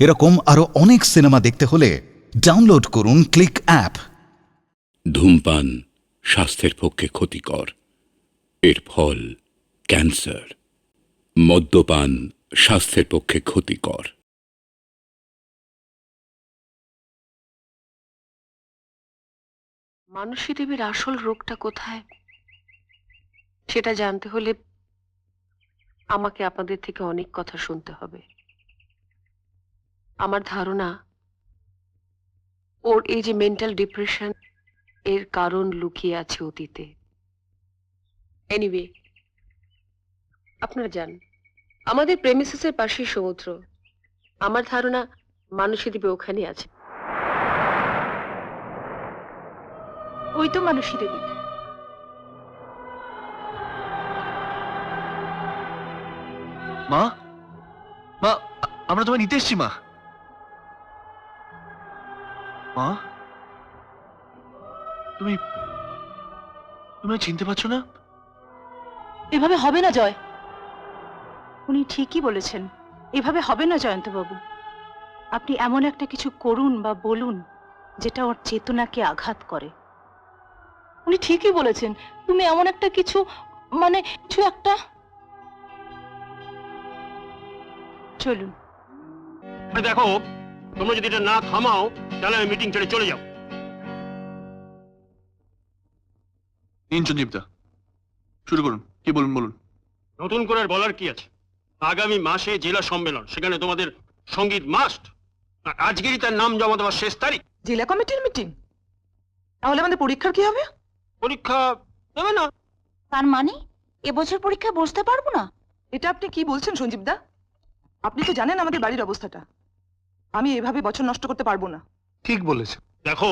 এরকম আরো অনেক সিনেমা দেখতে হলে ডাউনলোড করুন ক্লিক অ্যাপ। ধূমপান স্বাস্থ্যের পক্ষে ক্ষতিকর, এর ফল ক্যান্সার। মদ্যপান স্বাস্থ্যের পক্ষে ক্ষতিকর। মানসী দেবীর আসল রোগটা কোথায় সেটা জানতে হলে আমাকে আপনাদের থেকে অনেক কথা শুনতে হবে। আমার ধারণা ওর এই যে মেন্টাল ডিপ্রেশন এর কারণ লুকিয়ে আছে অতীতে। এনিওয়ে, আপনারা যান, আমাদের প্রেমিসিসের পাশেই সমুদ্র। আমার ধারণা মানসী দেবী ওখানে আছে। ওই তো মানসী দেবী। মা, মা, আমরা তোমায় নিতে এসছি। মা, মা, তুমি তুমি চিনতে পারছো না? এভাবে হবে না জয়। উনি ঠিকই বলেছেন, এভাবে হবে না জয়ন্তবাবু। আপনি এমন একটা কিছু করুন বা বলুন যেটা ওর চেতনাকে আঘাত করে। উনি ঠিকই বলেছেন, তুমি এমন একটা কিছু, মানে কিছু একটা। চলুন। দেখো, তোমরা যদি এটা না থামাও তাহলে আমি মিটিং ছেড়ে চলে যাও। সঞ্জীবদা, শুরু করুন। কি বলুন বলুন। নতুন করে আর বলার কি আছে? আগামী মাসে জেলা সম্মেলন, সেখানে তোমাদের সঙ্গীত মাস্ট। আজকেরই তার নাম জমা দেওয়ার শেষ তারিখ। জেলা কমিটির মিটিং? তাহলে আমাদের পরীক্ষার কি হবে? পরীক্ষা দেবে না? তার মানে এবছর পরীক্ষায় বসতে পারবো না? এটা আপনি কি বলছেন সঞ্জীব দা? আপনি তো জানেন আমাদের বাড়ির অবস্থাটা। আমি এভাবে বছর নষ্ট করতে পারবো না। ঠিক বলেছে। দেখো,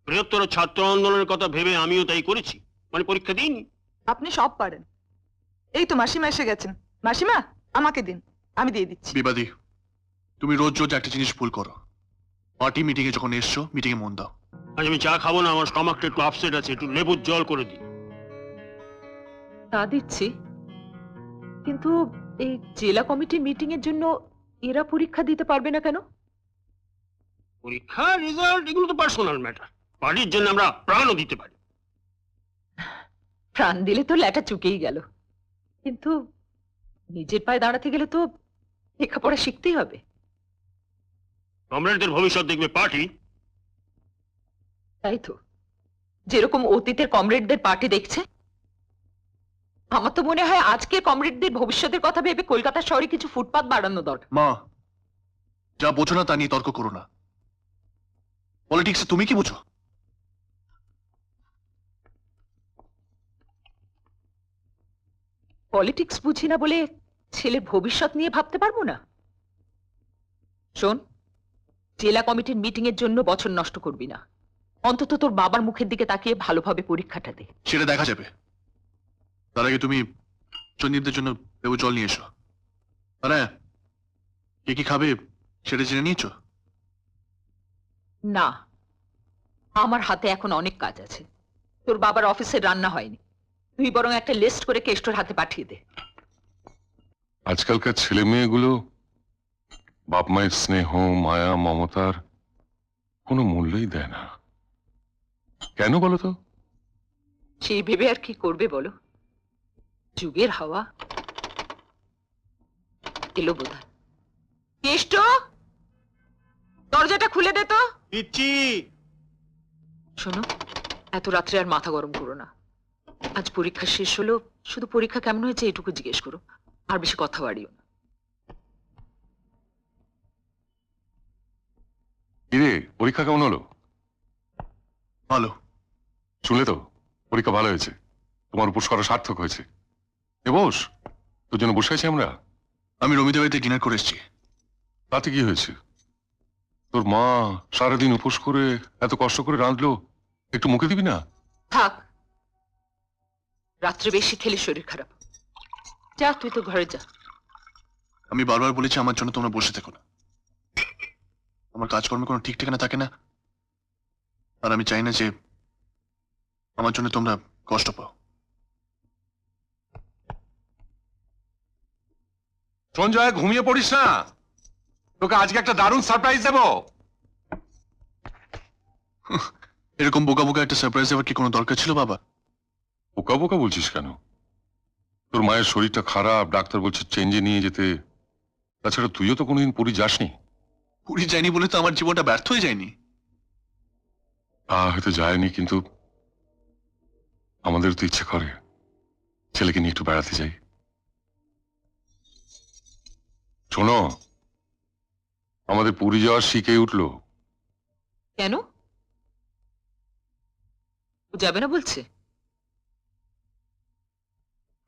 বৃহত্তর ছাত্র আন্দোলনের কথা ভেবে আমিও তাই করেছি, মানে পরীক্ষা দিইনি। আপনি সব পারেন। এই তো মাসিমা এসে গেছেন। মাসিমা, আমাকে দিন, আমি দিয়ে দিচ্ছি। বিবাদী, তুমি রোজ রোজ একটা জিনিস ভুল করো। পার্টি মিটিং এ যখন এসছো, মিটিং এ মন দাও। আজ আমি চা খাবো না, আমার স্টমাকটা একটু আপসেট আছে, একটু লেবুর জল করে দিই। তা দিচ্ছি, কিন্তু এই জেলা কমিটি মিটিং এর জন্য এরা পরীক্ষা দিতে পারবে না কেন? পরীক্ষা, রেজাল্ট এগুলো তো পার্সোনাল ম্যাটার। পার্টির জন্য আমরা প্রাণও দিতে পারি। প্রাণ দিলে তো ল্যাটা চুকেই গেল, কিন্তু নিজের পায়ে দাঁড়াতে গেলে তো লেখাপড়া শিখতেই হবে। কমরেডদের ভবিষ্যৎ দেখবে পার্টি। তাই তো, যেরকম অতীতের কমরেডদের পার্টি দেখছে, আমার তো মনে হয় আজকের কমরেডদের ভবিষ্যতের কথা ভেবে কলকাতা শহরে কিছু ফুটপাত বাড়ানো দরকার। মা, যা বোঝো না তা নিয়ে তর্ক করো না। পলিটিক্সে তুমি কি বোঝো? পলিটিক্স বুঝি না বলে ছেলের ভবিষ্যৎ নিয়ে ভাবতে পারবো না? শোন, জেলা কমিটির মিটিং এর জন্য বছর নষ্ট করবি না। অন্তত তোর বাবার মুখের দিকে তাকিয়ে ভালোভাবে পরীক্ষাটা দে। সেটা দেখা যাবে। তার আগে তুমি সঞ্জীবদের জন্য লেবু জল নিয়ে এসো। আর হ্যাঁ, কে কি খাবে সেটা জেনে নিয়েছো? না, আমার হাতে এখন অনেক কাজ আছে। তোর বাবার অফিসে রান্না হয়নি, তুই বরং একটা লিস্ট করে কেষ্টর হাতে পাঠিয়ে দে। আজকালকার ছেলে মেয়েগুলো বাপ মায়ের স্নেহ, মায়া, মমতার কোনো মূল্যই দেয় না। কেন বলো তো? সেই ভেবে আর কি করবে বলো? যুগের হাওয়া এলো বোধহয়। কেষ্ট, দরজাটা খুলে দে তো। দিচ্ছি। শোনো, এত রাত্রে আর মাথা গরম করো না। আজ পরীক্ষা শেষ হলো, শুধু পরীক্ষা কেমন হয়েছে এটুকু জিজ্ঞেস করো, আর বেশি কথা বাড়িও না। কিরে, পরীক্ষা কেমন হলো? ভালো। শুনলে তো, পরীক্ষা ভালো হয়েছে। তোমার উপোস করা সার্থক হয়েছে। এ বস, তোর জন্য বসে আছি আমরা। আমি রমিদের বাড়িতে ডিনার করে এসেছি। তাতে কি হয়েছে? তোর মা সারাদিন উপোস করে এত কষ্ট করে রাঁধলো, একটু মুখে দিবি না? থাক, রাত্রে বেশি খেলে শরীর খারাপ। যা, তুই তো ঘরে যা। আমি বারবার বলেছি আমার জন্য তোমরা বসে থেকো না। আমার কাজকর্মে কোনো ঠিক ঠিকানা থাকে না, আর আমি চাই না যে আমার জন্য তোমরা কষ্ট পাও। সঞ্জয়, ঘুমিয়ে পড়িস না। তোকে আজকে একটা দারুণ সারপ্রাইজ দেবো। এরকম বোকা বোকা একটা সারপ্রাইজ দেওয়ার কি কোনো দরকার ছিল বাবা? বোকা বোকা বলছিস কেন? তোর মায়ের শরীরটা খারাপ, ডাক্তার বলছে চেঞ্জে নিয়ে যেতে। তাছাড়া তুইও তো কোনোদিন পুরী যাসনি। পুরী যায়নি বলে তো আমার জীবনটা ব্যর্থ হয়ে যায়নি। হয়তো যায়নি, কিন্তু আমাদের তো ইচ্ছে করে ছেলেকে নিয়ে একটু বেড়াতে যাই। শোনো, আমাদের পুরী যাওয়ার শিখে উঠলো। কেন? ও যাবে না বলছে?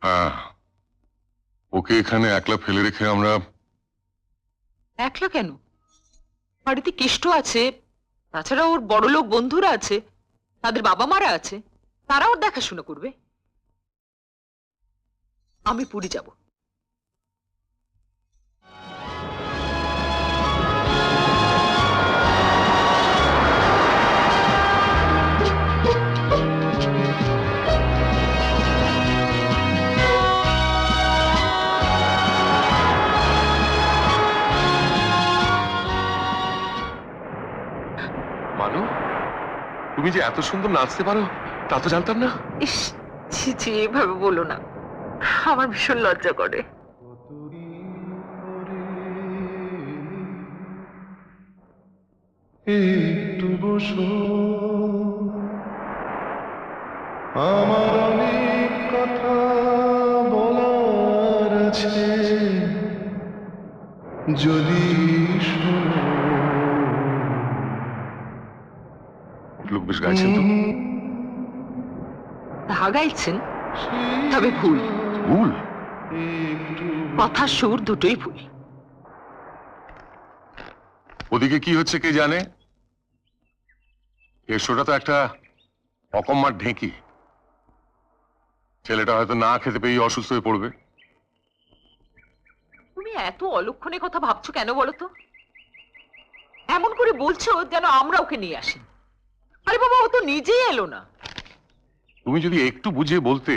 হ্যাঁ, ওকে এখানে একলা ফেলে রেখে আমরা। একলা কেন? বাড়িতে কেষ্ট আছে, তাছাড়া ওর বড়লোক বন্ধুরা আছে, তাদের বাবা মারা আছে, তারা ওর দেখাশোনা করবে। আমি পুরী যাব। মানু, তুমি যে এত সুন্দর নাচতে পারো তা তো জানতাম না। ইস, ছি ছি, এভাবে বলো না, আমার ভীষণ লজ্জা করে। একটু বসো, আমার অনেক কথা বলার আছে, যদি শোনো। লোক বেশ গাইছেন তো। তা গাইছেন, তবে ভুল। ভুল? কথা সুর দুটোই ভুল। ওদিকে কি হচ্ছে কে জানে। এসোটা তো একটা অকম্মার ঢেঁকি। ছেলেটা হয়তো না খেতে পেয়ে অসুস্থ হয়ে পড়বে। তুমি এত অলক্ষণে কথা ভাবছো কেন বলো তো? এমন করে বলছো যেন আমরা ওকে নিয়ে আসি। আরে বাবা, ও তো নিজেই এলো না। তুমি যদি একটু বুঝিয়ে বলতে।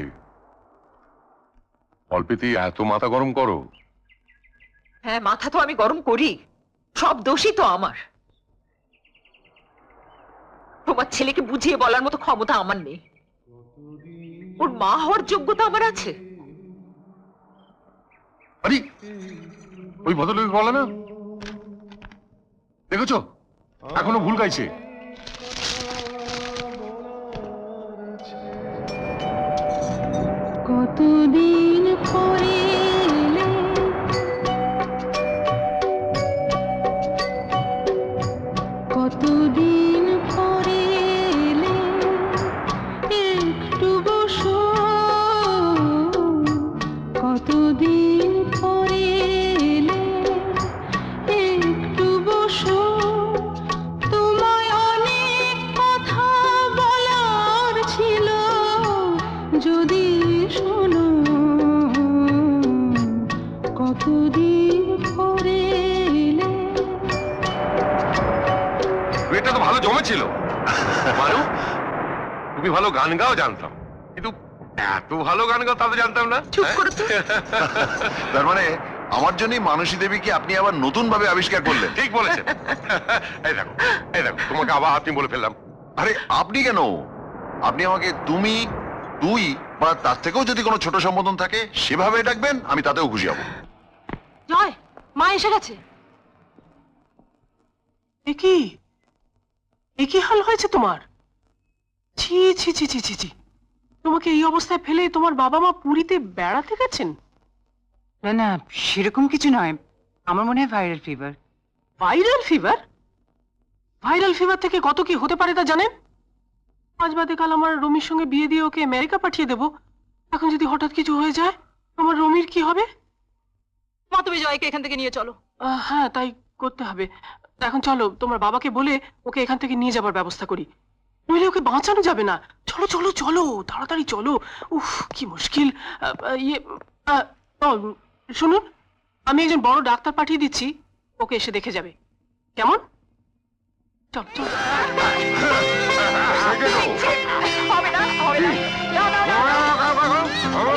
অল্পেতেই এত মাথা গরম করো। হ্যাঁ, মাথা তো আমি গরম করি, সব দোষই তো আমার। তোমার ছেলেকে বুঝিয়ে বলার মতো ক্ষমতা আমার নেই। ওর মা হওয়ার যোগ্যতা আমার আছে। আরে ওই ভদ্রলোক বলে না, দেখেছো এখনো ভুল গাইছে। কতদিন পরে এলে, কতদিন পরে এলে, একটু বসো, কতদিন পরে এলে, একটু বসো, তোমায় অনেক কথা বলার ছিল, যদি শোনো, কতদিন পরে এলে। এটা তো ভালো জমেছিল মানু। তুমি ভালো গান গাও জানতাম, কিন্তু এত ভালো গান গাও তা তো জানতাম না। চুপ করো তো। তার মানে আমার জন্যই মানসী দেবীকে আপনি আবার নতুন ভাবে আবিষ্কার করলেন। ঠিক বলেছেন। এই দেখো, এই দেখো, তোমাকে আবার আপনি বলে ফেললাম। আরে আপনি কেন? আপনি আমাকে তুমি, তুই বা তার থেকেও যদি কোনো ছোট সম্বোধন থাকে সেভাবে ডাকবেন, আমি তাতেও খুশি হব। জয়, মা এসে গেছে। এ কি হাল হয়েছে তোমার? ছি ছি ছি ছি ছি ছি, তোমাকে এই অবস্থায় ফেলে তোমার বাবা মা পুরীতে বেড়াতে গেছেন? না না, সেরকম কিছু নয়, আমার মনে হয় viral fever. Viral fever? Viral fever থেকে কত কি হতে পারে তা জানেন? আজ বাদে কাল আমার রমির সঙ্গে বিয়ে দিয়ে ওকে আমেরিকা পাঠিয়ে দেবো। এখন যদি হঠাৎ কিছু হয়ে যায়, আমার রমির কি হবে? মা, তুমি জয়কে এখান থেকে নিয়ে চলো। হ্যাঁ, তাই করতে হবে। এখন চলো তোমার বাবাকে বলে ওকে এখান থেকে নিয়ে যাবার ব্যবস্থা করি, নইলে ওকে বাঁচানো যাবে না। চলো চলো চলো, তাড়াতাড়ি চলো। উফ, কি মুশকিল। শুনুন, আমি একজন বড় ডাক্তার পাঠিয়ে দিচ্ছি, ওকে এসে দেখে যাবে, কেমন? চল চল। হবে না, হবে না। না, না, না, না।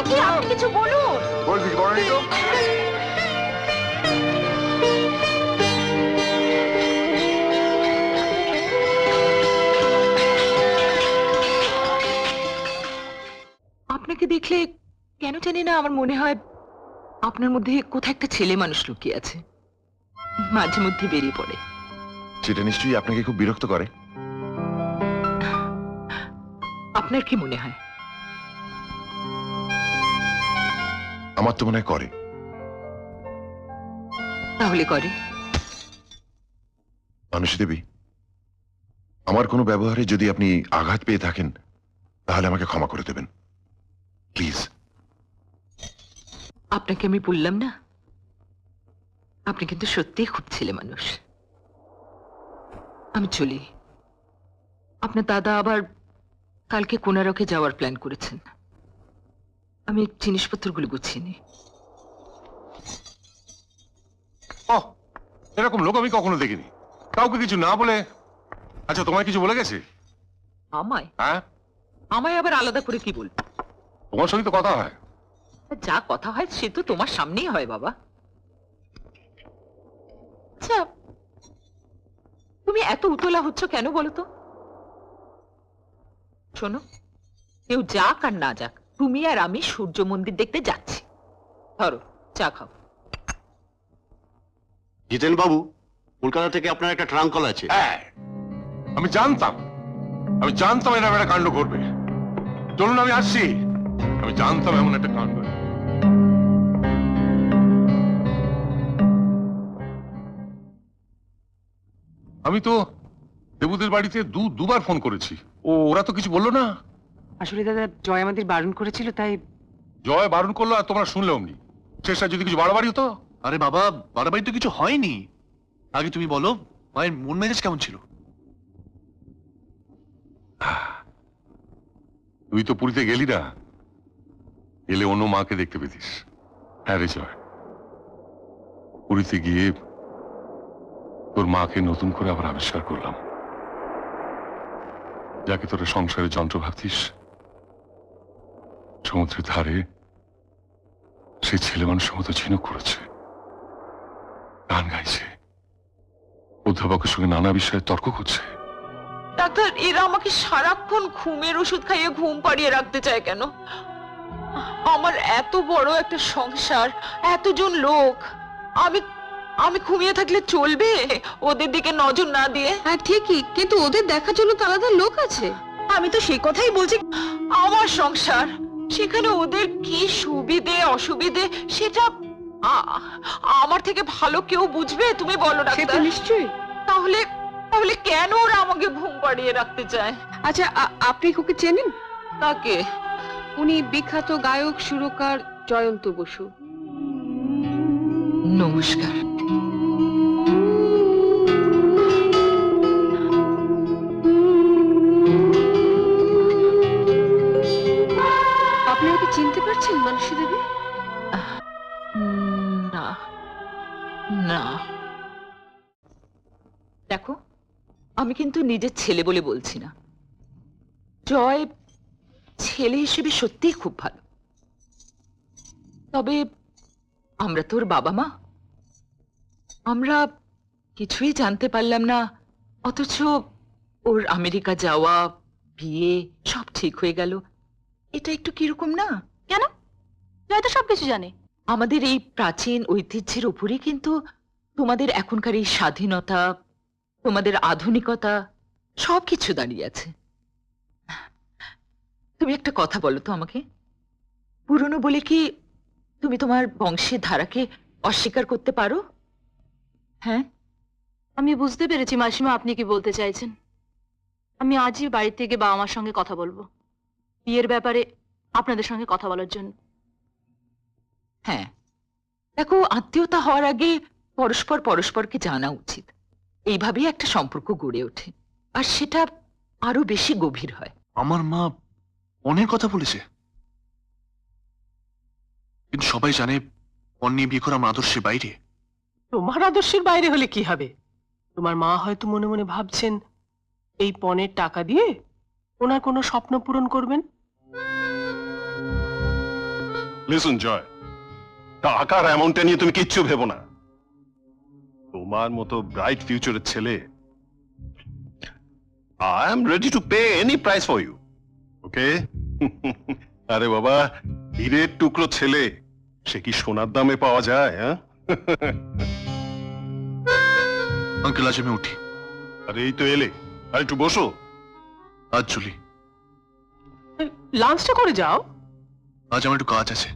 কি, আপনি কিছু বলুন। দেখলে কেন জানি না আমার মনে হয় আপনার মধ্যে কোথায় একটা ছেলে মানুষ লুকিয়ে আছে, মাঝে মধ্যে বেরিয়ে পড়ে। সেটা নিশ্চয়ই আপনাকে খুব বিরক্ত করে। আপনার কি মনে হয়? আমার তো মনে হয় করে। তাহলে করে। মানুষী দেবী, আমার কোনো ব্যবহারে যদি আপনি আঘাত পেয়ে থাকেন তাহলে আমাকে ক্ষমা করে দেবেন প্লিজ। আপনাকে আমি বললাম না, আপনি কিন্তু সত্যিই খুব ছেলে মানুষ। আমি চলি। আপনার দাদা আবার কালকে কোনারকে যাওয়ার প্ল্যান করেছেন। আমি জিনিসপত্রগুলো গুছিয়ে নিই। এরকম লোক আমি কখনো দেখিনি, কাউকে কিছু না বলে। আচ্ছা, তোমায় কিছু বলে গেছে? আমায়? হ্যাঁ, আমায় আবার আলাদা করে কি বলবো? তোমার সঙ্গে তো কথা হয়। যা কথা হয় সে তো তোমার সামনেই হয় বাবা। আচ্ছা, তুমি এত উতলা হচ্ছ কেন বলো তো? শোনো, কেউ যাক আর না যাক, তুমি আর আমি সূর্য মন্দির দেখতে যাচ্ছি। ধরো, চা খাও। জিতেন বাবু, কলকাতা থেকে আপনার একটা ট্রাঙ্ক কল আছে। হ্যাঁ, আমি জানতাম এরকম একটা কাণ্ড করবে। চলুন, আমি আসছি। আমি জানতাম এমন একটা কাণ্ড। আমি তো দেবুদের বাড়িতে দুবার ফোন করেছি, ওরা তো কিছু বললো না। আসলে দাদা, জয় আমাদের বারণ করেছিল, তাই। জয় বারণ করলো আর তোমরা শুনলে অমনি। শেষটা যদি কিছু বাড়াবাড়ি হতো। আরে বাবা, বাড়াবাড়ি তো কিছু হয়নি। আগে তুমি বলো, মায়ের মন মেজাজ কেমন ছিল? তুই তো পুরীতে গেলি না, গেলে অন্য মাকে দেখতে পেতিস। হ্যাঁ রে জয়, পুরীতে গিয়ে তোর মাকে নতুন করে আবার আবিষ্কার করলাম। যাকে তোরা সংসারের যন্ত্র ভাবতিস, সমুদ্রের ধারে সেই ছেলে মানুষের মতো ঝিনুক করেছে, গান গাইছে, অধ্যাপকের সঙ্গে নানা বিষয়ে তর্ক করছে। ডাক্তার, এরা আমাকে সারাক্ষণ ঘুমের ওষুধ খাইয়ে ঘুম পাড়িয়ে রাখতে চায় কেন? আমার এত বড় একটা সংসার, এতজন লোক, আমি ঘুমিয়ে থাকলে চলবে ওদের দিকে নজর না দিয়ে? হ্যাঁ ঠিকই, কিন্তু ওদের দেখার জন্য তো আলাদা লোক আছে। আমি তো সেই কথাই বলছি। আমার সংসার, সেখানে ওদের কি সুবিধে অসুবিধে সেটা আমার থেকে ভালো কেউ বুঝবে? তুমি বলো সে তো ডাক্তার। নিশ্চয়ই। তাহলে তাহলে কেন ওরা আমাকে ঘুম পাড়িয়ে রাখতে চায়? আচ্ছা, আপনি ওকে চেনেন? তাকে? উনি বিখ্যাত গায়ক সুরকার জয়ন্ত বসু। নমস্কার। আপনি ওকে চিনতে পারছেন মানসী দেবী? না না, দেখো, আমি কিন্তু নিজের ছেলে বলে বলছি না। জয় ছেলে হিসেবে সত্যিই খুব ভালো, তবে আমরা তোর বাবা মা, আমরা কিছুই জানতে পারলাম না, অথচ ওর আমেরিকা যাওয়া, বিয়ে সব ঠিক হয়ে গেল। এটা একটু কিরকম না? কেন? জয় তো সবকিছু জানে। আমাদের এই প্রাচীন ঐতিহ্যের উপরে কিন্তু তোমাদের এখনকার এই স্বাধীনতা, তোমাদের আধুনিকতা সবকিছু দাঁড়িয়ে আছে। তুমি একটা কথা বলো তো আমাকে, পুরনো বলে কি তুমি তোমার বংশের ধারাকে অস্বীকার করতে পারো? হ্যাঁ, আমি বুঝতে পেরেছি মাসিমা আপনি কি বলতে চাইছেন। আমি আজই বাড়ি থেকে বাবা মার সঙ্গে কথা বলবো, বিয়ের ব্যাপারে আপনাদের সঙ্গে কথা বলার জন্য। হ্যাঁ, দেখো, আত্মীয়তা হওয়ার আগে পরস্পর পরস্পরকে জানা উচিত। এইভাবেই একটা সম্পর্ক গড়ে ওঠে, আর সেটা আরো বেশি গভীর হয়। আমার মা অনেক কথা বলেছে, কিন্তু সবাই জানে পণ নিয়ে বিয়ে করা আমার আদর্শের বাইরে। তোমার আদর্শের বাইরে হলে কি হবে? তোমার মা হয়তো মনে মনে ভাবছেন এই পণের টাকা দিয়ে ওনার কোনো স্বপ্ন পূরণ করবেন। লিসন জয়, টাকার অ্যামাউন্টটা নিয়ে তুমি কিচ্ছু ভেবো না। তোমার মতো ব্রাইট ফিউচারের ছেলে, I am ready to pay any price for you. Okay? আরে বাবা, হীরের টুকরো ছেলে, সে কি সোনার দামে পাওয়া যায়? হ্যাঁ, আঙ্কেল আজ আমি উঠি। আরে এই তো এলে, আর একটু বসো। আজ চলি, লাঞ্চটা করে যাও। আজ আমার একটু কাজ আছে।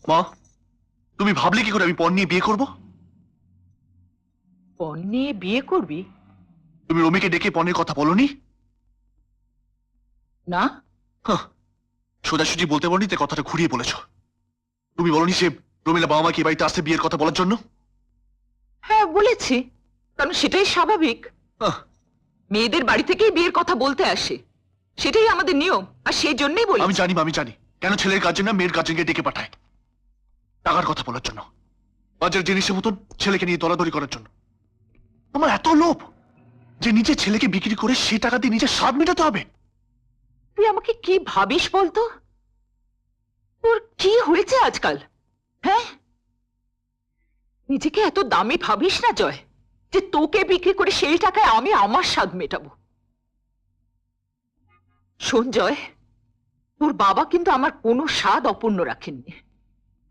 মা, তুমি ভাবলে কি করে আমি পণ নিয়ে বিয়ে করব? পণ নিয়ে বিয়ে করবি? তুমি রমিকে ডেকে পণের কথা বলনি? না, সোজাসুজি বলতে বলনি, তে কথাটা ঘুরিয়ে বলেছ। তুমি বলনি সে রমিলা বাবা মাকে এই বাড়িতে আসতে বিয়ের কথা বলার জন্য? হ্যাঁ বলেছি, কারণ সেটাই স্বাভাবিক। হাহ, মেয়েদের বাড়ি থেকেই বিয়ের কথা বলতে আসে, সেটাই আমাদের নিয়ম, আর সেই জন্যই বলি। আমি জানি মা, আমি জানি কেন ছেলের গার্জেন না মেয়ের গার্জেনকে ডেকে পাঠায়। টাকার কথা বলার জন্য, বাজার জিনিসের মতন ছেলেকে নিয়ে দলাদলি করার জন্য। আমার এত লোভ যে নিজের ছেলেকে বিক্রি করে সে টাকা দিয়ে নিজের স্বাদ মেটাতে হবে। তুই আমাকে কি ভাবিস বলতো? তোর কি হয়েছে আজকাল? হ্যাঁ, নিজেকে এত দামি ভাবিস না জয়, যে তোকে বিক্রি করে সেই টাকায় আমি আমার স্বাদ মেটাবো। শোন জয়, তোর বাবা কিন্তু আমার কোনো স্বাদ অপূর্ণ রাখেননি।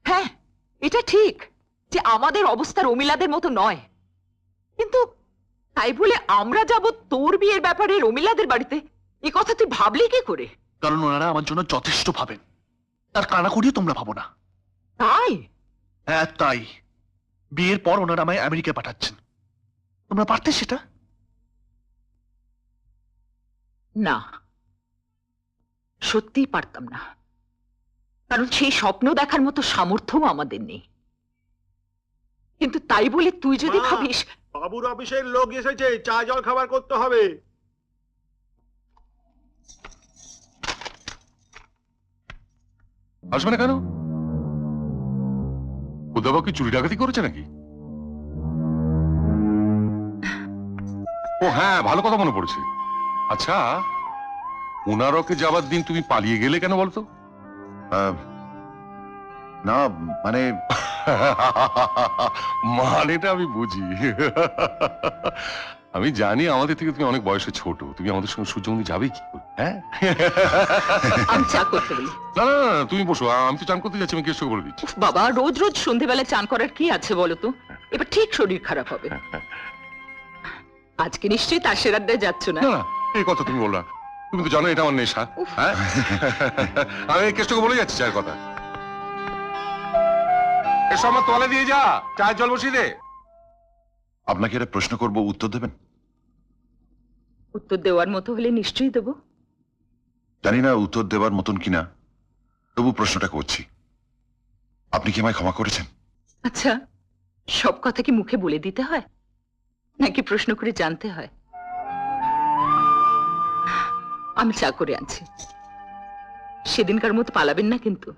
হ্যাঁ, এটা ঠিক যে আমাদের অবস্থা রমিলাদের মতো নয়, কিন্তু তাই বলে আমরা যাব তোর বিয়ের ব্যাপারে রমিলাদের বাড়িতে, এ কথা তুই ভাবলি কি করে? কারণ ওনারা আমার জন্য যথেষ্ট ভাবেন, তার কানা করিয়ে তোমরা ভাবো না। তাই? হ্যাঁ তাই। বিয়ের পর ওনারা আমায় আমেরিকায় পাঠাচ্ছেন। তোমরা পারতে সেটা? না, সত্যিই পারতাম না, কারণ সেই স্বপ্ন দেখার মতো সামর্থ্যও আমাদের নেই। কিন্তু তাই বলে তুই যদি মা! ভাবিস। বাবুর অফিসের লোক এসেছে, চা জল খাবার করতে হবে। আসবে না কেন? উদ্ধাবা কি চুরি ডাকাতি করেছে নাকি? ও হ্যাঁ, ভালো কথা মনে পড়েছে। আচ্ছা, ওনারকে যাবার দিন তুমি পালিয়ে গেলে কেন বলতো? না মানে মানেটা আমি বুঝি। আমি জানি আমাদের থেকে তুমি অনেক বয়সে ছোট, তুমি আমাদের সঙ্গে সূর্যমন্দির যাবে কি করে? হ্যাঁ, আমি চা করতে বলি। না না না, তুমি বসো, আমি তো চান করতে যাচ্ছি, আমি কেষ্ট বলে দিচ্ছি। উফ বাবা, রোজ রোজ সন্ধেবেলা চান করার কি আছে বলো তো? এবার ঠিক শরীর খারাপ হবে। আজকে নিশ্চয়ই তার সেরাদ্দায় যাচ্ছ না? না না, এই কথা তুমি বললা, তুমি তো জানো এটা আমার নেশা। হ্যাঁ, আমি কেষ্টকে বলে যাচ্ছি চায়ের কথা। এসো আমার তোয়ালে দিয়ে যা, চায়ের জল বসিয়ে দে। আপনাকে একটা প্রশ্ন করব, উত্তর দেবেন? উত্তর দেওয়ার মতো হলে নিশ্চয়ই দেবো। জানি না উত্তর দেওয়ার মতন কিনা, তবু প্রশ্নটা করছি। আপনি কি আমায় ক্ষমা করেছেন? আচ্ছা, সব কথা কি মুখে বলে দিতে হয়, নাকি প্রশ্ন করে জানতে হয়? আমি চা করে আনছি, সেদিনকার মতো পালাবেন না কিন্তু।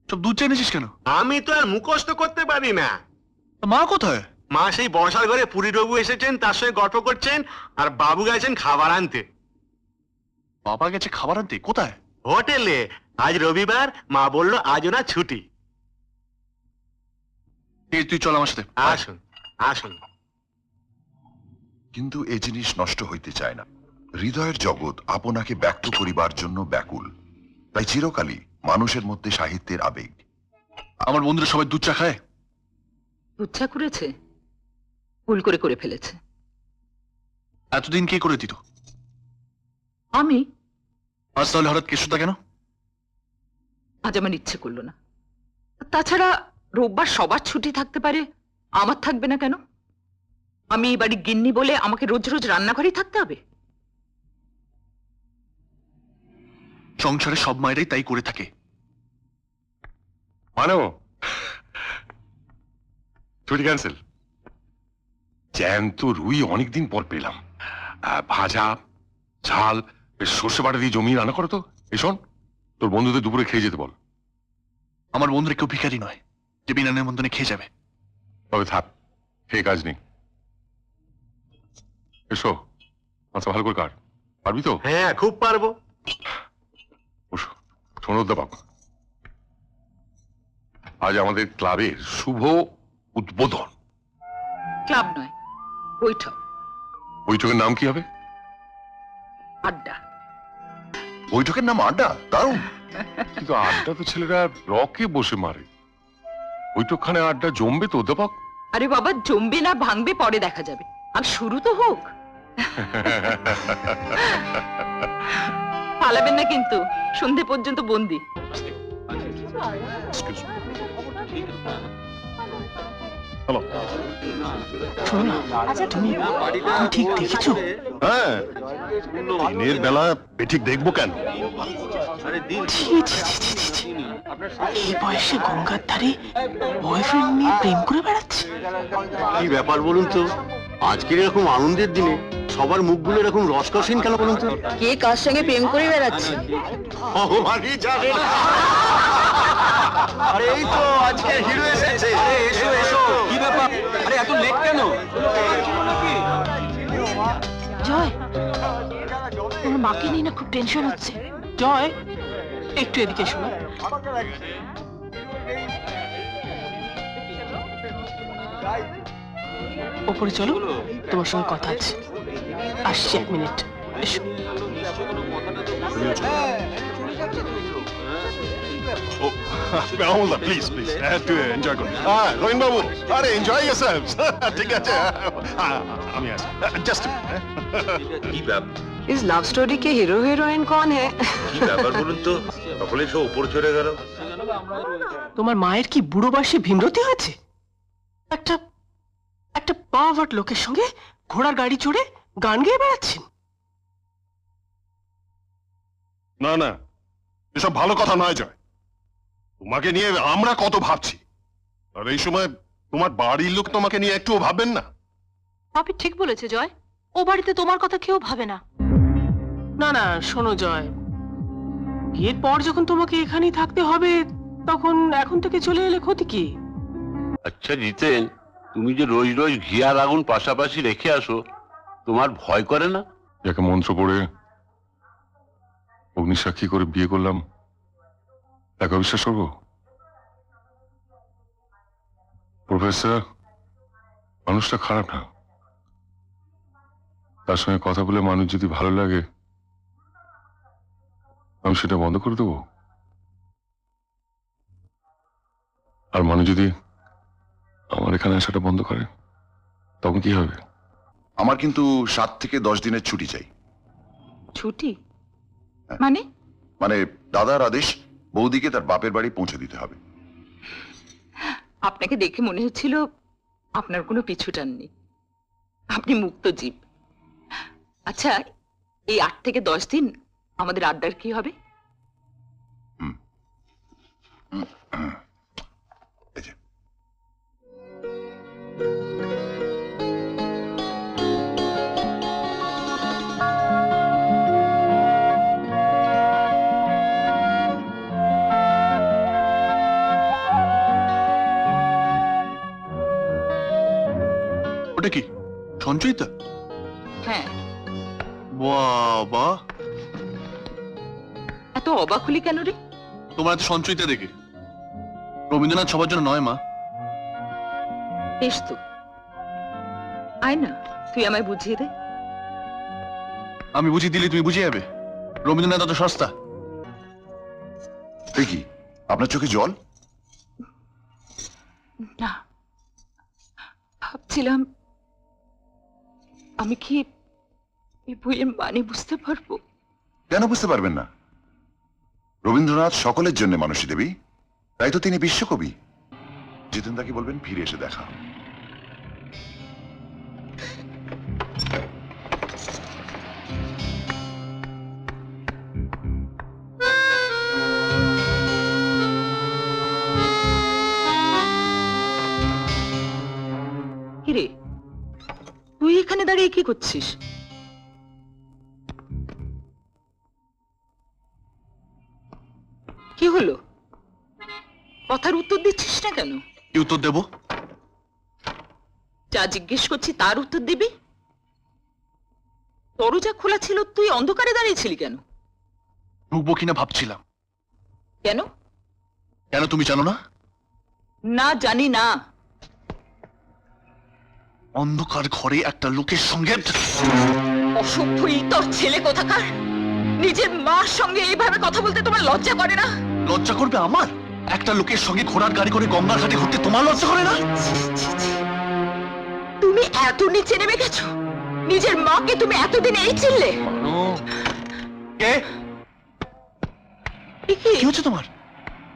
সব দুধ চা এনেছিস কেন? আমি তো আর মুখস্থ করতে পারি না। মা কোথায়? মা সেই বসার ঘরে পুরীবাবু এসেছেন, তার সঙ্গে গল্প করছেন, আর বাবু গেছেন খাবার আনতে। বাবা গেছে খাবার আনতে? কোথায়? হোটেলে। আজ রবিবার, মা বলল আজ ওনা ছুটি। এই তুই চল আমার সাথে। আসুন আসুন। কিন্তু এ জিনিস নষ্ট হইতে চায় না। হৃদয়ের জগৎ আপনাকে ব্যক্ত করিবার জন্য ব্যাকুল, তাই চিরকালই মানুষের মধ্যে সাহিত্যের আবেগ। আমার বন্ধুরা সবাই দুধ চা খায়। ইচ্ছা করেছে, ভুল করে করে ফেলেছে। এতদিন কে করে দিত? আমি। আজ তাহলে হঠাৎ কেশুদা কেন? আজ আমার ইচ্ছে করলো না। তাছাড়া রোববার সবার ছুটি থাকতে পারে, আমার থাকবে না কেন? আমি এই বাড়ি গিন্নি বলে আমাকে রোজ রোজ রান্নাঘরেই থাকতে হবে? সংসারে সব মায়েরাই তাই করে থাকে। মানো, ছুটি ক্যান্সেল। জ্যান্ত রুই অনেকদিন পর পেলাম, ভাজা ঝাল, বেশ সর্ষে বাটা দিয়ে জমিয়ে রান্না করো তো। এই শোন, তোর বন্ধুদের দুপুরে খেয়ে যেতে বল। আমার বন্ধুরা কেউ ভিখারি নয় যে বিনা নেমন্তনে খেয়ে যাবে। তবে থাক, খেয়ে কাজ নেই। এসো, মাথা ভালো করে কাট, পারবি তো? হ্যাঁ, খুব পারবো। শোনো বাবা, আজ আমাদের ক্লাবের শুভ উদ্বোধন। ক্লাব নয়, বৈঠক, বৈঠকের নাম কি হবে? আড্ডা। বৈঠকের নাম আড্ডা, দারুণ। কিন্তু আড্ডা তো ছেলেরা রকে বসে মারে, বৈঠকখানে আড্ডা জমবে তো অধ্যাপক? আরে বাবা, জমবে না ভাঙবে পরে দেখা যাবে, আর শুরু তো হোক। পালাবেন না কিন্তু, সন্ধে পর্যন্ত বন্দি। হ্যালো। শোনো না, তুমি ঠিক দেখেছো? হ্যাঁ, দিনের বেলা ঠিক দেখবো কেন? ছি, ছি, ছি, ছি, ছি, ছি। এই বয়সে গঙ্গার ধারে বয়ফ্রেন্ড নিয়ে প্রেম করে বেড়াচ্ছে। কি ব্যাপার বলুন তো, আজকের এরকম আনন্দের দিনে সবার মুখগুলো এরকম রসকসীন কেন বলুন তো? কে কার সঙ্গে প্রেম করে বেড়াচ্ছে? ভগবানই জানে না। আরে এই তো আজকে হিরো এসেছে। এসো এসো। কি ব্যাপার? আরে এত লেট কেন? জয়, তোমার মাকে নিয়ে না খুব টেনশন হচ্ছে। জয়, একটু এদিকে শোনো। ওপরে চলো, তোমার সঙ্গে কথা আছে। আসছি 1 মিনিট, এসো। প্লিজ প্লিজ একটু এনজয় করুন। রবীন বাবু, আরে এনজয় yourselves। ঠিক আছে, আমি আসি, জাস্ট কি ব্যাপার? इस लव स्टोरी के हीरो हीरोइन कौन है? কি ব্যাপার বলুন তো? সকলে সব উপর চলে গেল। তোমার মায়ের কি বুড়ো বয়সে ভীমরতি হয়েছে? একটা একটা পাওয়ার্ট লোকের সঙ্গে ঘোড়ার গাড়ি চড়ে গান গেয়ে বেড়াচ্ছেন। না না, এসব ভালো কথা নয় জয়। তোমাকে নিয়ে আমরা কত ভাবছি, আর এই সময় তোমার বাড়ির লোক তোমাকে নিয়ে একটুও ভাববেন না? পাপি ঠিক বলেছে জয়, ও বাড়িতে তোমার কথা কেউ ভাবে না। না না, শোনো জয়, বিয়ের পর যখন তোমাকে এখানেই থাকতে হবে, তখন এখন থেকে চলে এলে ক্ষতি কি? আচ্ছা জিতেন, তুমি যে রোজ রোজ ঘি আর আগুন পাশাপাশি রেখে আসো, তোমার ভয় করে না? যাকে মন্ত্র পড়ে অগ্নিসাক্ষী করে বিয়ে করলাম, তাকে অবিশ্বাস করবো? প্রফেসর মানুষটা খারাপ না, তার সঙ্গে কথা বলে মানুষ যদি ভালো লাগে আমি সেটা বন্ধ করে দেবো? আর মানুষ যদি আমার এখানে আসাটা বন্ধ করে তখন কি হবে? আমার কিন্তু 7 থেকে 10 দিনের ছুটি চাই। ছুটি মানে? মানে দাদার আদেশ, বৌদিকে তার বাপের বাড়ি পৌঁছে দিতে হবে। আপনাকে দেখে মনে হচ্ছিল আপনার কোনো পিছু টান নেই, আপনি মুক্ত জীব। আচ্ছা, এই 8 থেকে 10 দিন আমাদের আড্ডার কি হবে? এই যে, ওটা কি সঞ্চয়িতা? হ্যাঁ। বাবা, এত অবাক হলি কেন রে? তোমার এত সঞ্চয়িতা দেখে। রবীন্দ্রনাথ সবার জন্য নয় মা। বেশ তো, আয় না, তুই আমায় বুঝিয়ে দে। আমি বুঝিয়ে দিলে তুমি বুঝে যাবে? রবীন্দ্রনাথ অত সস্তা? এ কি, আপনার চোখে জল? না, ভাবছিলাম আমি কি এই বইয়ের মানে বুঝতে পারবো? কেন বুঝতে পারবেন না? রবীন্দ্রনাথ সকলের জন্য মানুষই দেবী, তাই তো তিনি বিশ্বকবি। জিতেন দাকে বলবেন ফিরে এসে দেখা। কিরে, তুই এখানে দাঁড়িয়ে কি করছিস? কি হলো? কথার উত্তর দিচ্ছিস না কেন? কি উত্তর দেবো? যা জিজ্ঞেস করছি তার উত্তর দিবি। দরজা খোলা ছিল, তুই অন্ধকারে দাঁড়িয়েছিলি কেন? ঢুকবো কিনা ভাবছিলাম। কেন? কেন তুমি জানো না? না, জানি না। অন্ধকার ঘরে একটা লোকের সঙ্গে অসভ্যই তোর ছেলে কোথাকার! নিজের মার সঙ্গে এইভাবে কথা বলতে তোমার লজ্জা করে না? লজ্জা করবে আমার? একটা লোকের সঙ্গে ঘোড়ার গাড়ি করে গঙ্গার ঘাটে ঘুরতে তোমার লজ্জা করে না? তুমি এত নিচে নেমে গেছো? নিজের মাকে তুমি এতদিন এই চিনলে? কে? এ কি? কি হচ্ছে তোমার?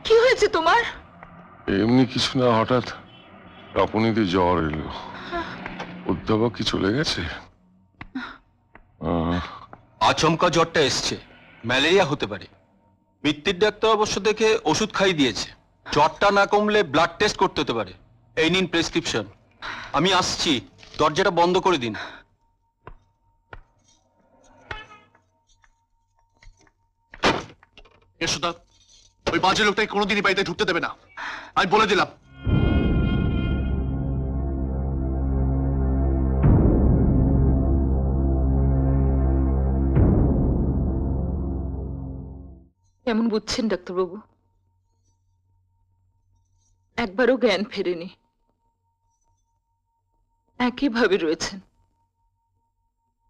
কি হয়েছে তোমার? এমনি কিছু না, হঠাৎ কাঁপুনিতে জ্বর এলো। অধ্যাপক কি চলে গেছে? আচমকা জ্বরটা এসছে, ম্যালেরিয়া হতে পারে। মিত্তির ডাক্তার অবশ্য দেখে ওষুধ খাইয়ে দিয়েছে। জ্বরটা না কমলে ব্লাড টেস্ট করতে হতে পারে। এই নিন প্রেসক্রিপশন। আমি আসছি, দরজাটা বন্ধ করে দিন। কেশুদা, ওই বাজে লোকটাকে কোনোদিনই বাড়িতে ঢুকতে দেবে না, আমি বলে দিলাম। কেমন বুঝছেন ডাক্তারবাবু? একবারও জ্ঞান ফেরেনি, একইভাবে রয়েছেন।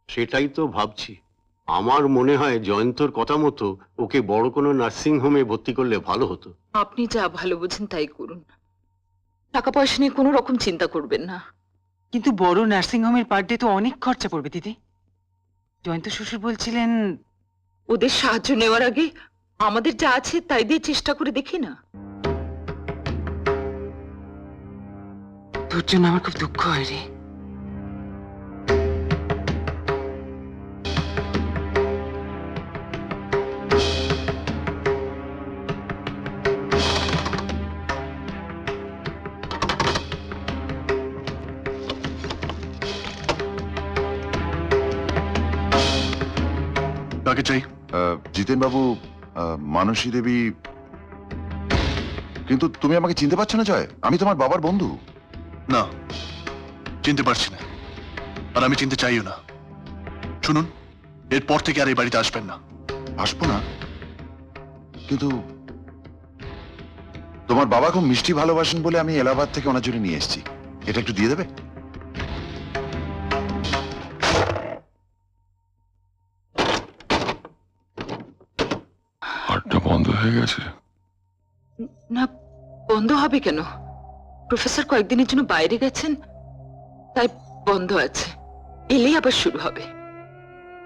সেটাই তো ভাবছি। আমার মনে হয় জয়ন্তর কথা মতো ওকে বড় কোনো নার্সিং হোমে ভর্তি করলে ভালো হতো। আপনি যা ভালো বুঝেন তাই করুন, টাকা পয়সা নিয়ে কোনো রকম চিন্তা করবেন না। কিন্তু বড় নার্সিং হোমের পার ডে তো অনেক খরচা পড়বে দিদি। জয়ন্ত শ্বশুর বলছিলেন ওদের সাহায্য নেওয়ার আগে আমাদের যা আছে তাই দিয়ে চেষ্টা করে দেখি না। তোর জন্য আমার খুব দুঃখ হয় রে। কাকে চাই? জিতেন বাবু, মানসী দেবী। কিন্তু তুমি আমাকে চিনতে পারছো না জয়? আমি তোমার বাবার বন্ধু। না, চিনতে পারছি না, আর আমি চিনতে চাইও না। শুনুন, এরপর থেকে আর এই বাড়িতে আসবেন না। আসবো না? কিন্তু তোমার বাবা খুব মিষ্টি ভালোবাসেন বলে আমি এলাহাবাদ থেকে ওনার জন্য নিয়ে এসেছি। এটা একটু দিয়ে দেবে? হাটটা বন্ধ হয়ে গেছে। না, বন্ধ হবে কেন? প্রফেসর কয়েকদিনের জন্য বাইরে গেছেন, তাই বন্ধ আছে। এলেই আবার শুরু হবে।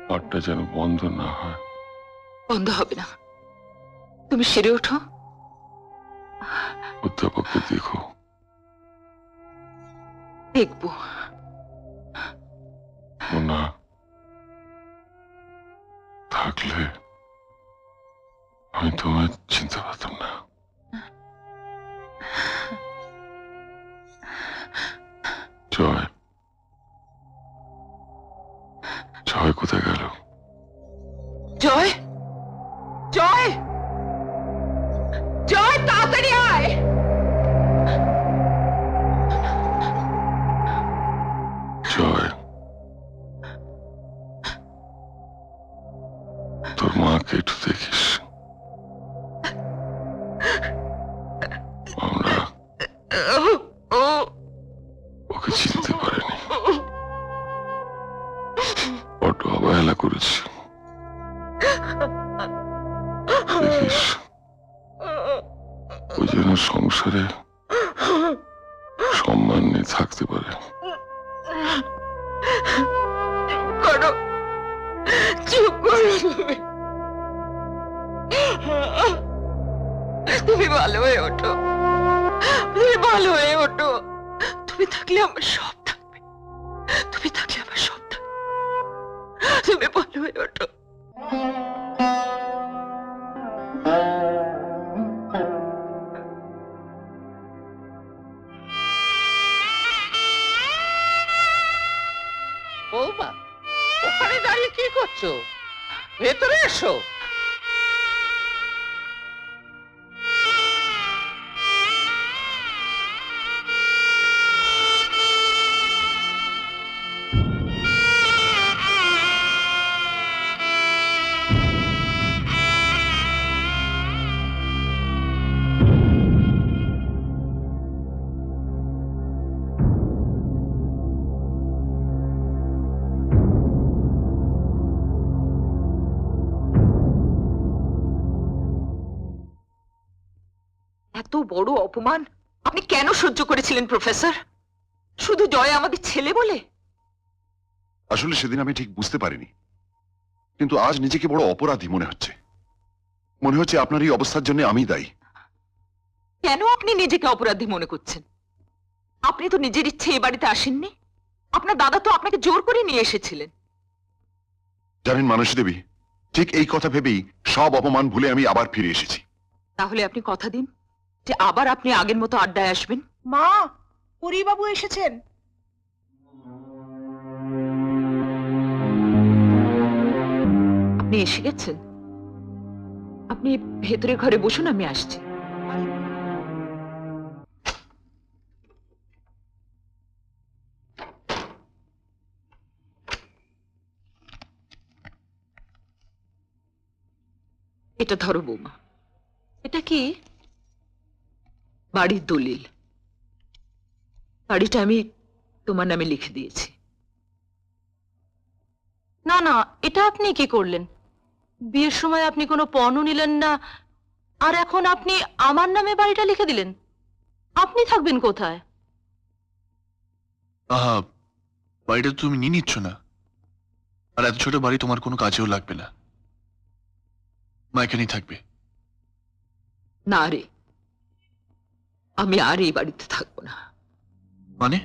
হাটটা যেন বন্ধ না হয়। বন্ধ হবে না, তুমি সেরে ওঠো। অধ্যাপককে দেখো। দেখবো। না থাকলে আমি তোমায় চিনতে পারতাম না। জয়, জয় কোথায় গেল? জয়, জয়, জয়, তাড়াতাড়ি আয়। জয়, তোর মাকে একটু দেখিস। আমরা ওকে চিনতে পারিনি, বড্ড অবহেলা করেছি। দেখিস ওই যেন সংসারে সম্মান নিয়ে থাকতে পারে। করো, চুপ করো। তুমি ভালো হয়ে ওঠো, তুমি ভালো হয়ে ওঠো। তুমি থাকলে আমার সব থাকবে, তুমি থাকলে আমার সব থাকবে। তুমি ভালো হয়ে ওঠো। বৌমা, ওখানে দাঁড়িয়ে কি করছো? ভেতরে এসো। এত বড় অপমান আপনি কেন সহ্য করেছিলেন প্রফেসর? শুধু জয় আমাদের ছেলে বলে? আসলে সেদিন আমি ঠিক বুঝতে পারিনি, কিন্তু আজ নিজেকে বড় অপরাধী মনে হচ্ছে। মনে হচ্ছে আপনার এই অবস্থার জন্য আমি দায়ী। কেন আপনি নিজেকে অপরাধী মনে করছেন? আপনি তো নিজের ইচ্ছে এ বাড়িতে আসেননি। আপনার দাদা তো আপনাকে জোর করে নিয়ে এসেছিলেন। জানেন মানসী দেবী, ঠিক এই কথা ভেবেই সব অপমান ভুলে আমি আবার ফিরে এসেছি। তাহলে আপনি কথা দিন যে আবার আপনি আগের মতো আড্ডায় আসবেন। মা, পরিবাবু এসেছেন। আপনি এসে গেছেন? আপনি ভেতরে ঘরে বসুন, আমি আসছি। এটা ধরো বৌমা। এটা কি? বাড়ির দলিল। বাড়িটা আমি তোমার নামে লিখে দিয়েছি। না না, এটা আপনি কি করলেন? বিয়ের সময় আপনি কোনো পণও নিলেন না, আর এখন আপনি আমার নামে বাড়িটা লিখে দিলেন। আপনি থাকবেন কোথায়? আহা, বাড়িটা তো তুমি নিয়ে নিচ্ছ না, আর এত ছোট বাড়ি তোমার কোনো কাজেও লাগবে না। মা এখানেই থাকবে। না রে, আমি আর এই বাড়িতে থাকবো না। মানে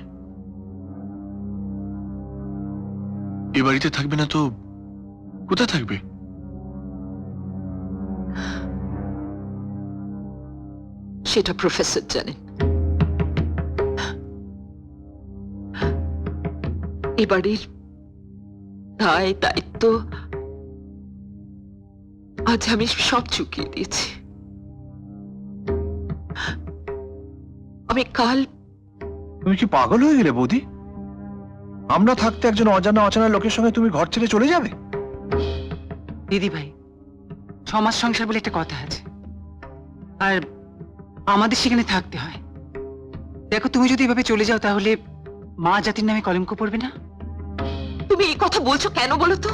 এ বাড়িতে থাকবে না তো কোথায় থাকবে? সেটা প্রফেসর জানেন। এ বাড়ির দায় দায়িত্ব আজ আমি সব চুকিয়ে দিয়েছি। আমি কাল। তুমি কি পাগল হয়ে গেলে বৌদি? আমরা থাকতে একজন অজানা অচেনা লোকের সঙ্গে তুমি ঘর ছেড়ে চলে যাবে? দিদি ভাই, সমাজ সংসার বলে একটা কথা আছে, আর আমাদের সেখানে থাকতে হয়। দেখো, তুমি যদি এভাবে চলে যাও তাহলে মা জাতির নামে কলঙ্ক পড়বে না? তুমি এই কথা বলছো কেন বলো তো?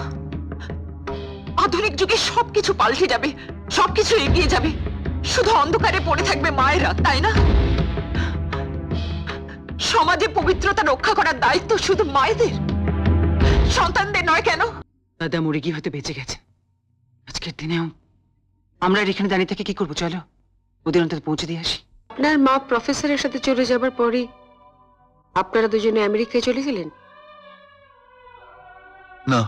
আধুনিক যুগে সবকিছু পাল্টে যাবে, সবকিছু এগিয়ে যাবে, শুধু অন্ধকারে পড়ে থাকবে মায়েরা, তাই না? সমাজে পবিত্রতা রক্ষা করার দায়িত্ব শুধু মায়েদের, সন্তানদের নয় কেন? দাদা মরে গিয়ে হয়তো বেঁচে গেছে, আজকের দিনেও আমরা আর এখানে দাঁড়িয়ে থেকে কি করবো? চলো ওদের অন্তত পৌঁছে দিয়ে আসি। আপনার মা প্রফেসরের সাথে চলে যাবার পরেই আপনারা দুজনে আমেরিকায় চলে গেলেন? না,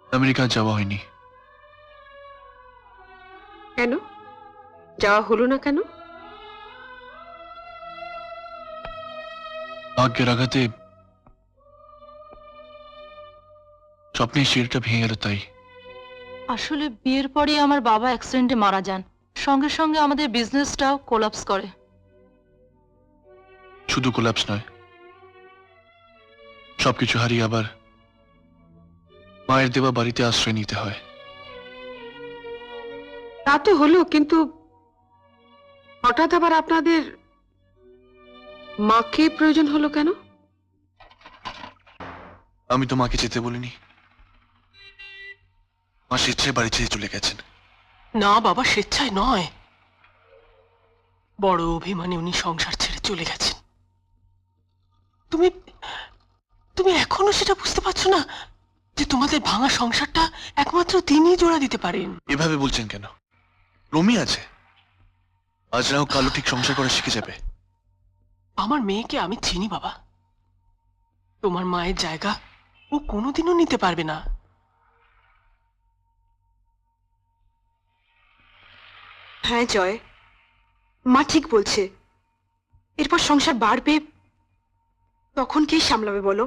আমেরিকা যাওয়া হয়নি। কেন যাওয়া হলো না কেন? ভাগ্যের আঘাতে স্বপ্নের সিঁড়িটা ভেঙে গেল, তাই। আসলে বিয়ের পরে আমার বাবা অ্যাক্সিডেন্টে মারা যান, সঙ্গে সঙ্গে আমাদের বিজনেসটাও কোলাপস করে। শুধু কোলাপস নয়, সবকিছু হারিয়ে আবার মায়ের দেওয়া বাড়িতে আশ্রয় নিতে হয়। তা তো হলো, কিন্তু হঠাৎ আবার আপনাদের মাকে প্রয়োজন হলো কেন? আমি তো মাকে যেতে বলিনি, মা স্বেচ্ছায় বাড়ি ছেড়ে চলে গেছেন। না বাবা, স্বেচ্ছায় নয়, বড় অভিমানে উনি সংসার ছেড়ে চলে গেছেন। তুমি তুমি এখনো সেটা বুঝতে পারছো না যে তোমাদের ভাঙা সংসারটা একমাত্র তিনিই জোড়া দিতে পারেন? এভাবে বলছেন কেন? রমি আছে, আজ না হোক কালো ঠিক সংসার করা শিখে যাবে। আমার মেয়েকে আমি চিনি বাবা, তোমার মায়ের জায়গা ও কোনোদিনও নিতে পারবে না। হ্যাঁ জয়, মা ঠিক বলছে। এরপর সংসার বাড়বে, তখন কে সামলাবে বলো?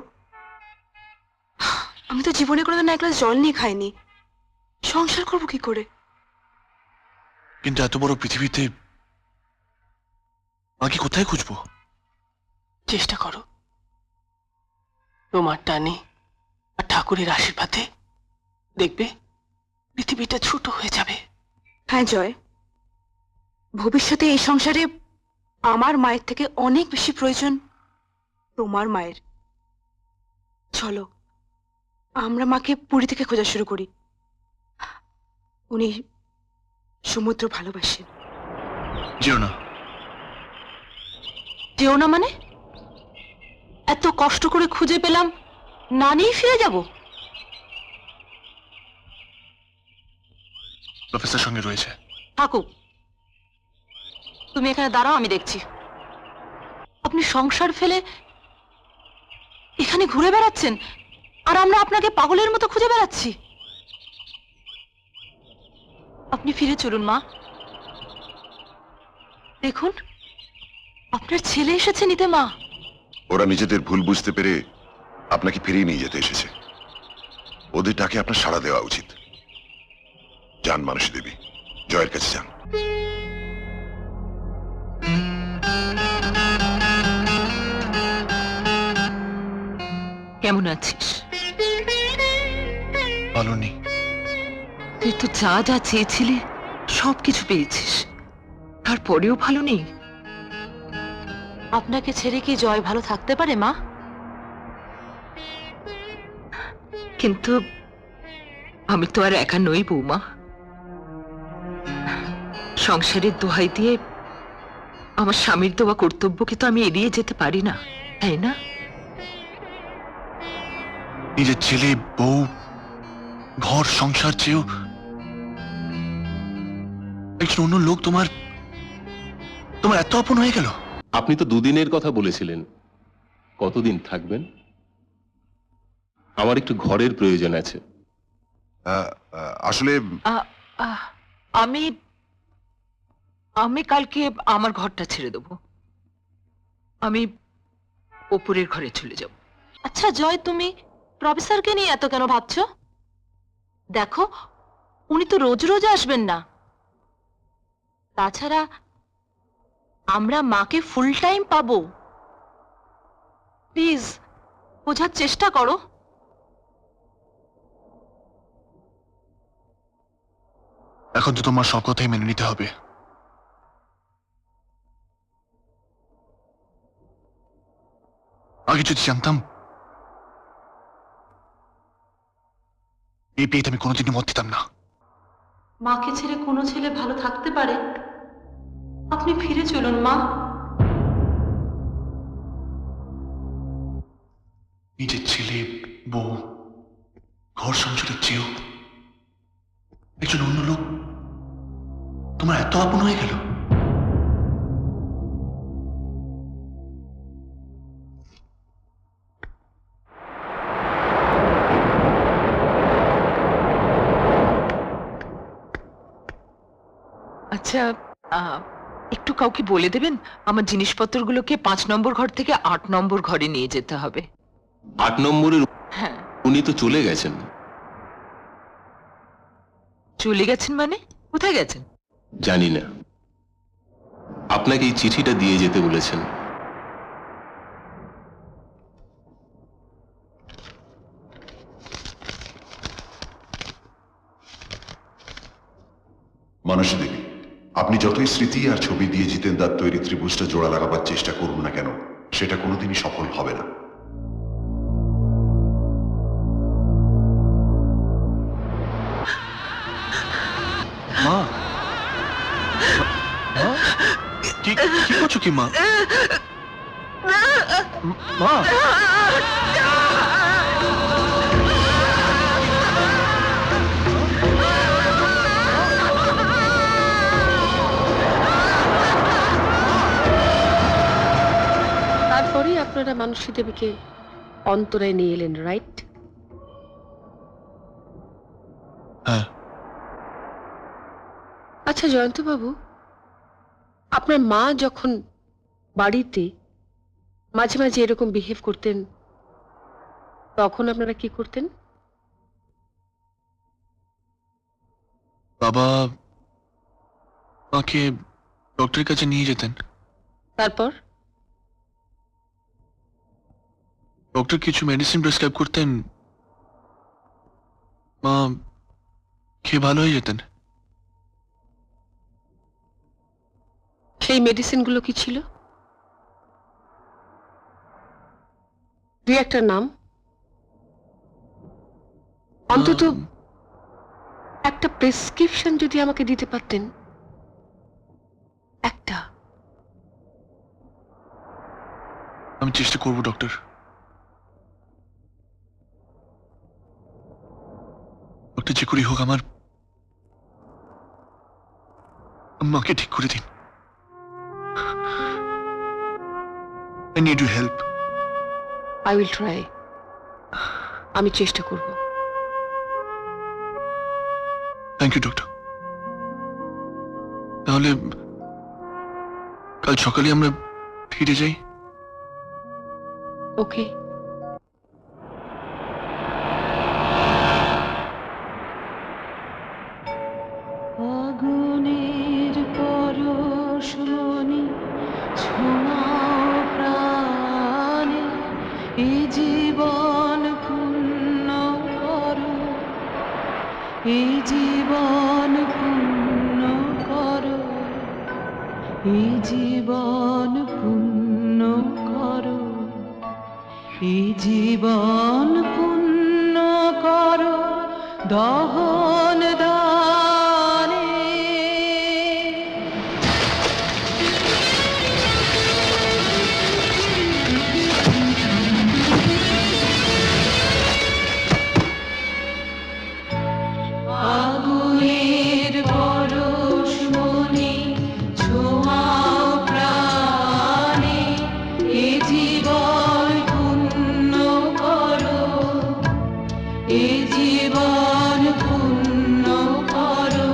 আমি তো জীবনে কোনোদিন এক গ্লাস জল নিয়ে খাইনি, সংসার করবো কি করে? কিন্তু এত বড় পৃথিবীতে মাকে কোথায় খুঁজবো? চেষ্টা করো, তোমার টানে আর ঠাকুরের আশীর্বাদে দেখবে পৃথিবীটা ছোট হয়ে যাবে। হ্যাঁ জয়, ভবিষ্যতে এই সংসারে আমার মায়ের থেকে অনেক বেশি প্রয়োজন তোমার মায়ের। চলো আমরা মাকে পুরী থেকে খোঁজা শুরু করি। উনি সমুদ্র ভালোবাসেন। যেও না। যেও না মানে? এত কষ্ট করে খুঁজে পেলাম, না নিয়ে ফিরে যাব? প্রফেসর সঙ্গে রয়েছে। থাকুক, তুমি এখানে দাঁড়াও, আমি দেখছি। আপনি সংসার ফেলে এখানে ঘুরে বেড়াচ্ছেন, আর আমরা আপনাকে পাগলের মতো খুঁজে বেড়াচ্ছি। আপনি ফিরে চলুন মা। দেখুন, আপনার ছেলে এসেছে নিতে মা। ওরা নিজেদের ভুল বুঝতে পেরে আপনাকে ফিরিয়ে নিয়ে যেতে এসেছে। ওদের ডাকে আপনার সাড়া দেওয়া উচিত। যান মানসী দেবী, জয়ের কাছে যান। কেমন আছিস? ভালো নেই। তুই তো যা যা চেয়েছিলি সবকিছু পেয়েছিস, তারপরেও ভালো নেই? আপনাকে ছেড়ে কি জয় ভালো থাকতে পারে মা? কিন্তু আমি তো আর একা নই বৌমা। সংসারের দোহাই দিয়ে আমার স্বামীর দেওয়া কর্তব্যকে তো আমি এড়িয়ে যেতে পারি না, তাই না? নিজের ছেলে, বউ, ঘর সংসার চেয়েও একজন অন্য লোক তোমার তোমার এত আপন হয়ে গেল। আপনি তো দুদিনের কথা বলেছিলেন, কতদিন থাকবেন? আমার একটু ঘরের প্রয়োজন আছে। আসলে আ- আ- আমি আমি কালকে আমার ঘরটা ছেড়ে দেব। আমি ওপরের ঘরে চলে যাব। আচ্ছা জয়, তুমি প্রফেসরকে নিয়ে এত কেন ভাবছো? দেখো, উনি তো রোজ রোজ আসবেন না। তাছাড়া আমরা মাকে ফুল টাইম পাবো। প্লিজ বোঝার চেষ্টা করো। এখন তো তোমার সব কথাই মেনে নিতে হবে। আগে যদি জানতাম, এই বিয়েতে আমি কোনোদিনই মত দিতাম না। মাকে ছেড়ে কোনো ছেলে ভালো থাকতে পারে? আপনি ফিরে চলুন মা। নিজের ছেলে, বউ, ঘর সংসারের চেয়েও একজন অন্য লোক তোমার এত আপন হয়ে গেল। আচ্ছা, একটু কাউকে বলে দেবেন আমার জিনিসপত্রগুলোকে 5 নম্বর ঘর থেকে 8 নম্বর ঘরে নিয়ে যেতে হবে। 8 নম্বরের হ্যাঁ। উনি তো চলে গেছেন। চলে গেছেন মানে? কোথায় গেছেন? জানি না, আপনাকে এই চিঠিটা দিয়ে যেতে বলেছেন। মানসী দেবী, আপনি যতই স্মৃতি আর ছবি দিয়ে জিতেন্দার তৈরি ত্রিভুজটা জোড়া লাগাবার চেষ্টা করুন না কেন, সেটা কোনোদিনই সফল হবে না। মা, কি কি করছো কি মা? মা, তারপরেই আপনারা মানসী দেবীকে অন্তরায় নিয়ে এলেন, রাইট? হ্যাঁ। আচ্ছা জয়ন্ত বাবু, আপনার মা যখন বাড়িতে মাঝে মাঝে এরকম বিহেভ করতেন, তখন আপনারা কি করতেন? বাবা মাকে ডক্টরের কাছে নিয়ে যেতেন। তারপর ডক্টর কিছু মেডিসিন প্রেসক্রাইব করতেন, মা খেয়ে ভালো হয়ে যেতেন। সেই মেডিসিনগুলো কি ছিল? দুই একটা নাম অন্তত, একটা প্রেসক্রিপশন যদি আমাকে দিতে পারতেন। এক আমি চেষ্টা করবো ডক্টর। ডক্টর, যে করেই হোক আমার মাকে ঠিক করে দিন। I need your help. I will try. আমি চেষ্টা করব। Thank you doctor. তাহলে কাল সকালে আমরা ফিরে যাই। ওকে। আগুনের পরশমণি ছোঁয়াও প্রাণে, এই জীবন পূর্ণ করো, এই জীবন পূর্ণ করো, এই জীবন পূর্ণ করো, এই জীবন পূর্ণ করো দহন দানে। আগুনের পরশমণি ছোঁয়াও প্রাণে, এ জীবন পূর্ণ করো, এ জীবন পূর্ণ করো,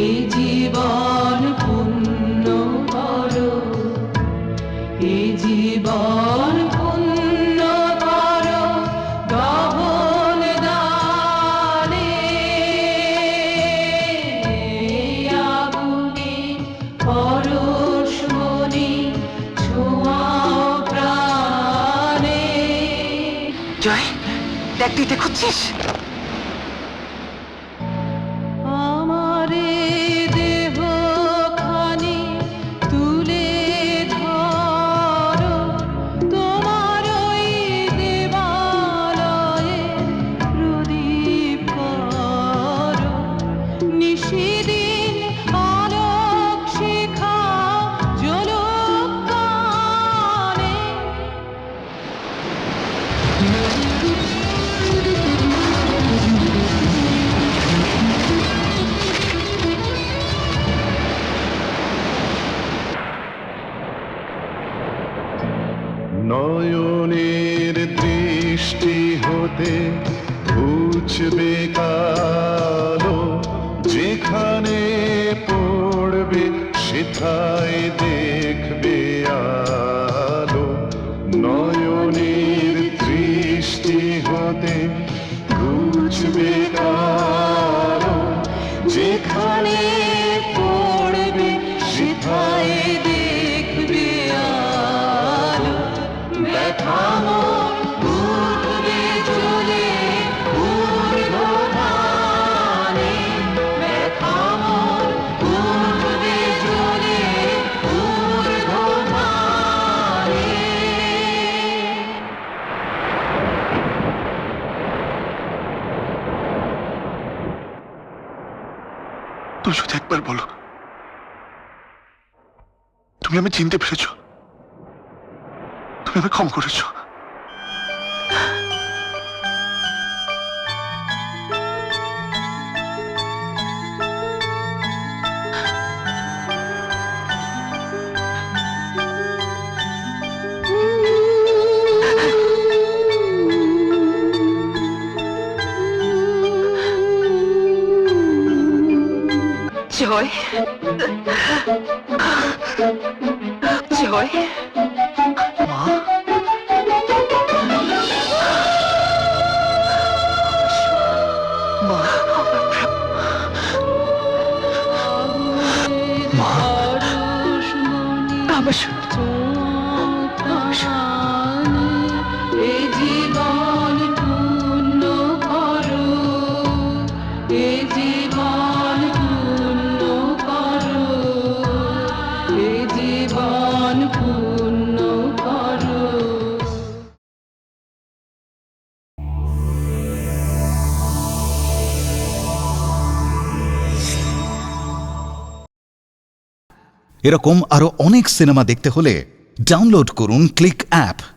এ জীবন পূর্ণ করো, এ জীবন পূর্ণ করো দহন দানে। আগুনে পরশমণি ছোঁয়াও প্রাণে। জয়, দেখ তুই দেখছিস? আমারে দেহ খানি তুলে ধরো, তোমার ওই দেবালয়ে প্রদীপ করো, নিশিদিন আলোক শিখা জ্বলুক কানে। নয়নের দৃষ্টি হতে ঘুচবে কালো, যেখানে পড়বে সেথায় দেখবে আলো। নয়নের দৃষ্টি হতে ঘুচবে কালো, যেখানে পড়বে সেথায় দেখবে আলো। ব্যথানো উঠবে চলে ঊর্ধ্বগানে, ব্যথানো উঠবে চলে ঊর্ধ্বগানে। তুমি শুধু একবার বলো, তুমি আমি চিনতে পেরেছো, তুমি আমায় ক্ষমা করেছো। জয়, জয়, মা, মা, মা, আমার শোনো, আমার শোনো। এ জীবন পূর্ণ করো, এ জীবন পূর্ণ করো, এ জীবন পূর্ণ করো। এরকম আরো অনেক সিনেমা দেখতে হলে ডাউনলোড করুন ক্লিক অ্যাপ।